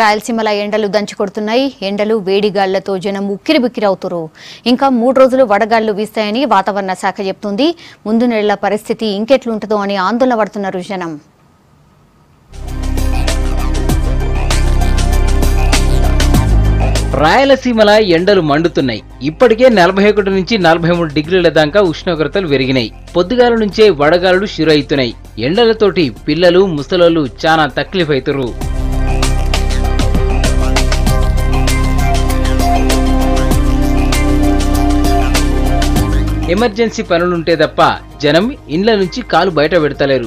రాయలసీమల ఎండలు దంచుకొడుతున్నాయి. ఎండలు వేడిగాళ్లతో జనం ఉక్కిరిబిక్కిరవుతున్నారు. ఇంకా 3 రోజులు వడగాళ్లు వీస్తాయని వాతావరణ శాఖ చెప్తుంది. ముందు నెలల పరిస్థితి ఇంకెట్లుంటుందో అని ఆందోళన పడుతున్నారు జనం. రాయలసీమల ఎండలు మండుతున్నాయి. ఇప్పటికే 41 నుంచి 43 డిగ్రీల దాకా ఉష్ణోగ్రతలు పెరిగినాయి. పొద్దుగాల నుంచే వడగాలులు షురవుతున్నాయి. ఎండలతోటి పిల్లలు ముసలోళ్ళు చాలా తక్లీఫ్ అవుతున్నారు. ఎమర్జెన్సీ పనులుంటే తప్ప జనం ఇండ్ల నుంచి కాలు బయట పెడతలేరు.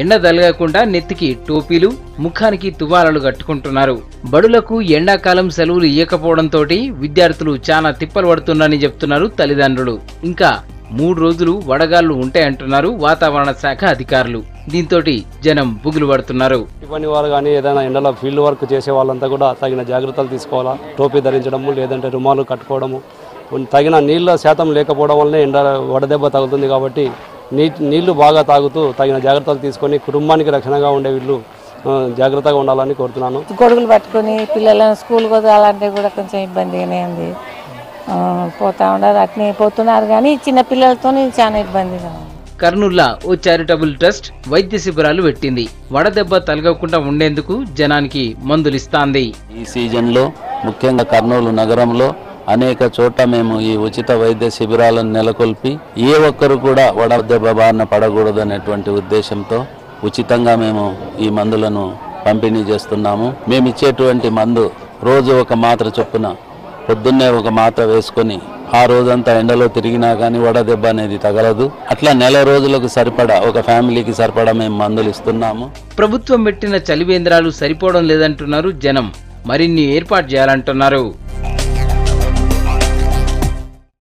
ఎండ తలగకుండా నెత్తికి టోపీలు, ముఖానికి తువాలలు కట్టుకుంటున్నారు. బడులకు ఎండాకాలం సెలవులు ఇయ్యకపోవడంతో విద్యార్థులు చాలా తిప్పలు పడుతున్నారని చెప్తున్నారు తల్లిదండ్రులు. ఇంకా 3 రోజులు వడగాళ్లు ఉంటాయంటున్నారు వాతావరణ శాఖ అధికారులు. దీంతో జనం బుగులు పడుతున్నారు. పని వారు కానీ ఏదైనా ఎండలో ఫీల్డ్ వర్క్ చేసే వాళ్ళంతా కూడా తగిన జాగ్రత్తలు తీసుకోవాలా. టోపీ ధరించడము, లేదంటే రుమాలు కట్టుకోవడము, తగిన నీళ్ళ శాతం లేకపోవడం వల్లనే ఎండ వడదెబ్బ తగులుతుంది. కాబట్టి నీళ్లు బాగా తాగుతూ తగిన జాగ్రత్తలు తీసుకొని కుటుంబానికి రక్షణగా ఉండే వీళ్ళు జాగ్రత్తగా ఉండాలని కోరుతున్నాను. గొడుగులు పట్టుకొని పిల్లలను స్కూల్ వదలాలంటే కూడా కొంచెం ఇబ్బందిగానే ఉంది. పోతా ఉండదు, అట్నే పోతున్నారు కానీ చిన్న పిల్లలతో చాలా ఇబ్బందిగా ఉంది. కర్నూలులో ఓ చారిటబుల్ ట్రస్ట్ వైద్య శిబిరాలు పెట్టింది. వడదెబ్బ తలగకుండా ఉండేందుకు జనానికి మందులిస్తాంది. ఈ సీజన్లో ముఖ్యంగా కర్నూలు నగరంలో అనేక చోట్ల మేము ఈ ఉచిత వైద్య శిబిరాలను నెలకొల్పి ఏ ఒక్కరు కూడా వడదెబ్బ బారిన పడకూడదనేటువంటి ఉద్దేశంతో ఉచితంగా మేము ఈ మందులను పంపిణీ చేస్తున్నాము. మేము ఇచ్చేటువంటి మందు రోజు ఒక మాత్ర చొప్పున పొద్దున్నే ఒక మాత్ర వేసుకొని ఆ రోజంతా ఎండలో తిరిగినా కానీ వడదెబ్బ అనేది తగలదు. అట్లా నెల రోజులకు సరిపడా ఒక ఫ్యామిలీకి సరిపడా మేము మందులు ఇస్తున్నాము. ప్రభుత్వం పెట్టిన చలివేంద్రాలు సరిపోవడం లేదంటున్నారు జనం. మరిన్ని ఏర్పాటు చేయాలంటున్నారు.